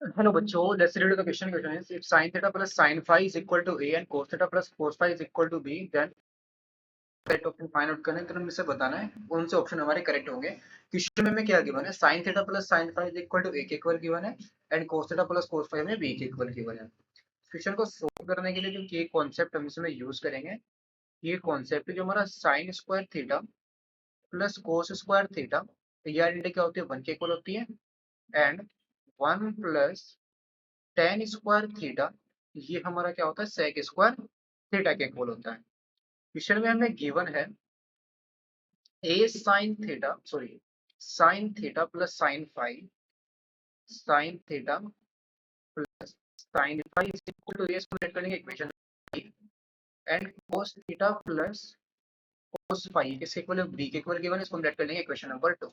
Hello बच्चों, let's read the question is if sin theta plus sin phi is equal to a and cos theta plus cos phi is equal to b, then correct option find out करना है। तो हमें से बताना है कौन से ऑप्शन हमारे करेक्ट होंगे। क्वेश्चन में हमें क्या गिवन है, sin theta plus sin phi is equal to a के इक्वल गिवन है and cos theta plus cos phi हमें b के इक्वल गिवन है। क्वेश्चन को सोल्व करने के लिए जो ये कॉन्सेप्ट हम इसमें यूज करेंगे, ये कॉन्सेप्ट जो हमारा sin square theta plus cos square theta, ये आइडेंटिटी क्या होती है, 1 के इक्वल होती है and 1 plus tan square theta, ये हमारा क्या होता है, sec स्क्वायर थीटा के इक्वल होता है। क्वेश्चन में हमें गिवन है a sin theta sin theta plus sin phi, sin theta plus sin phi is equal to, इसको लेट करेंगे equation and cos theta plus cos phi किसके इक्वल है, b के इक्वल गिवन है, इसको हम लेट कर लेंगे इक्वेशन नंबर 2।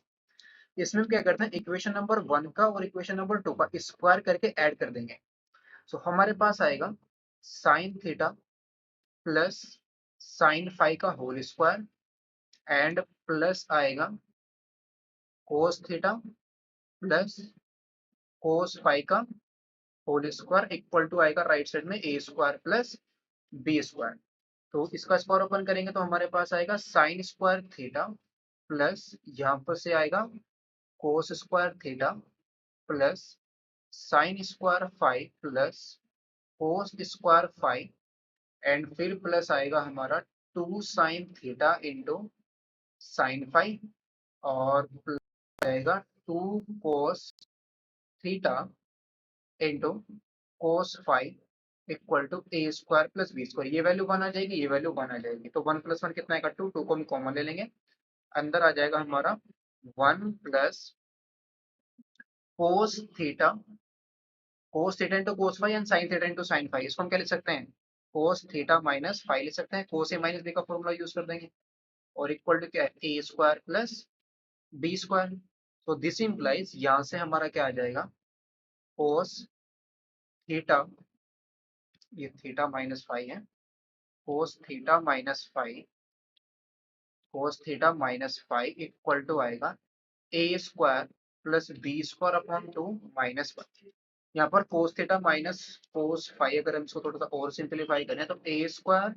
इसमें हम क्या करते हैं, इक्वेशन नंबर 1 का और इक्वेशन नंबर 2 का स्क्वायर करके ऐड कर देंगे। सो हमारे पास आएगा sin theta plus sin phi का होल स्क्वायर एंड प्लस आएगा cos theta plus cos phi का होल स्क्वायर इक्वल टू आएगा राइट साइड में a square plus b square. तो इसका स्क्वायर ओपन करेंगे तो हमारे पास आएगा sin स्क्वायर थीटा प्लस यहाँ पर से आएगा cos square theta plus sin square phi plus cos square phi and फिर प्लस आएगा हमारा 2 sin theta into sin phi और प्लस आएगा 2 cos theta into cos five equal to A square plus B square. ये value 1 आ जाएगी, ये value 1 आ जाएगी, तो 1 प्लस 1 कितना आएगा, 2, 2 को हम कॉमन ले लेंगे, अंदर आ जाएगा हमारा 1 plus cos theta, cos theta into cos five and sin theta into sin five. इसको हम क्या लिख सकते हैं, cos थीटा माइनस फाइव लिख सकते हैं, cos ए माइनस बी का फॉर्मूला यूज कर देंगे और इक्वल टू क्या है, A square plus B square. तो दिस इंप्लाइज यहाँ से हमारा क्या आ जाएगा, cos थीटा, ये थीटा माइनस फाइव है, cos theta minus five, cos theta minus five equal to आएगा A square plus B square upon 2 minus 1। यहाँ पर cos theta minus cos five अगर हम इसको थोड़ा सा और सिंप्लीफाई करें तो A square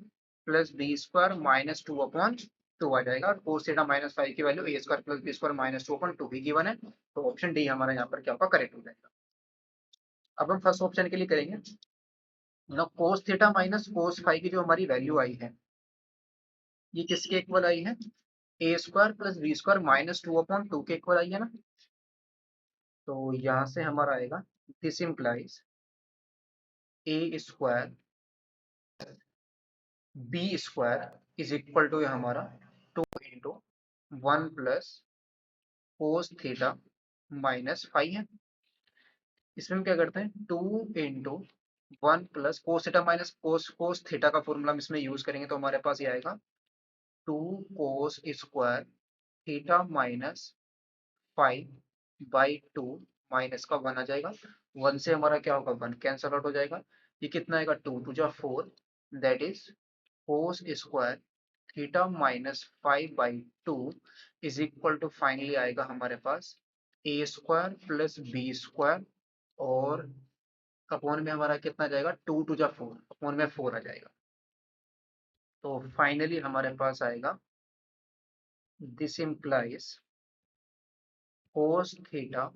plus B square minus 2 upon 2 आ जाएगा और cos थीटा माइनस फाइव की value A square plus B square minus 2 upon 2 भी गिवन है, तो ऑप्शन डी हमारा यहाँ पर क्या होगा, करेक्ट हो जाएगा। अब हम फर्स्ट ऑप्शन के लिए करेंगे, cos theta minus cos five की जो हमारी वैल्यू आई है, ये किसके इक्वल आई है, A square plus B square minus 2 upon 2 के इक्वल आई है ना। तो यहाँ से हमारा आएगा this implies A square B square is equal to हमारा 2 into 1 plus cos theta minus five है। इसमें हम क्या करते हैं, 2 into 1 plus cos theta minus cos theta का फॉर्मूला हम इसमें यूज करेंगे तो हमारे पास ये आएगा 2 कोस square theta minus five by 2 minus का 1 आ जाएगा, 1 से हमारा क्या होगा, 1 कैंसल आउट हो जाएगा, ये कितना आएगा, 2 टू जा 4, that is cos square theta minus five by 2 is equal to finally आएगा हमारे पास A square plus B square और अपॉन में हमारा कितना जाएगा, 2 टू जा 4, अपॉन में 4 आ जाएगा। तो फाइनली हमारे पास आएगा this implies cos theta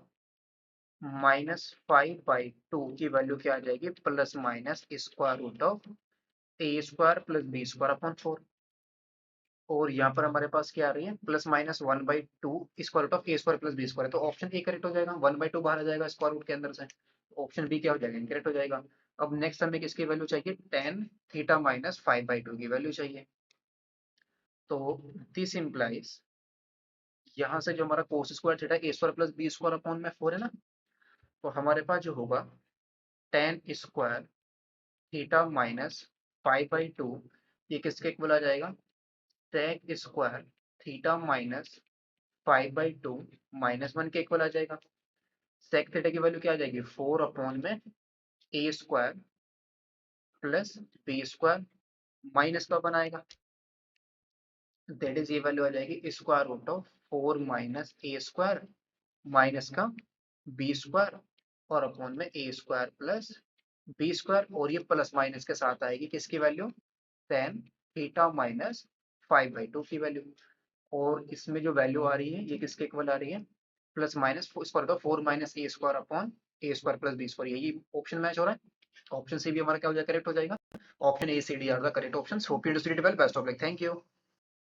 minus five by 2 की वैल्यू क्या आ जाएगी, plus minus square root of A square plus B square upon 4। और यहाँ पर हमारे पास क्या आ रही है, plus minus 1/2 square root of A square plus B square. तो ऑप्शन ए करेक्ट हो जाएगा, 1/2 बाहर आ जाएगा स्क्वायर रूट के अंदर से, ऑप्शन बी क्या हो जाएगा, इनकरेक्ट हो जाएगा। अब नेक्स्ट हमें किसकी वैल्यू चाहिए, टेन थीटा माइनस 5/2 की वैल्यू चाहिए। तो दिस इम्प्लाइज यहाँ से जो हमारा cos square theta A square plus B square upon में 4 है ना, तो हमारे पास जो होगा टेन स्क्वायर थीटा माइनस 5/2, ये किसके इक्वल आ जाएगा, sec स्क्वायर थीटा माइनस 5/2 -1 के इक्वल आ जाएगा। sec थीटा की वैल्यू क्या आ जाएगी, 4 अपॉन में A square plus B square minus का बनाएगा, दैट इज ये वैल्यू आ जाएगी square root of 4 minus A square minus का बी स्क्वायर और अपॉन में A square plus B square, और ये प्लस माइनस के साथ आएगी किसकी वैल्यू, टेन थीटा माइनस 5/2 की वैल्यू। और इसमें जो वैल्यू आ रही है ये किसके इक्वल आ रही है, प्लस माइनस स्क्वायर का 4 minus A square upon A square plus B square, यही ऑप्शन मैच हो रहा है। ऑप्शन सी भी हमारा क्या हो जाएगा, करेक्ट हो जाएगा। Option A C D are the correct option. Hope you understood it well, best of luck, thank you.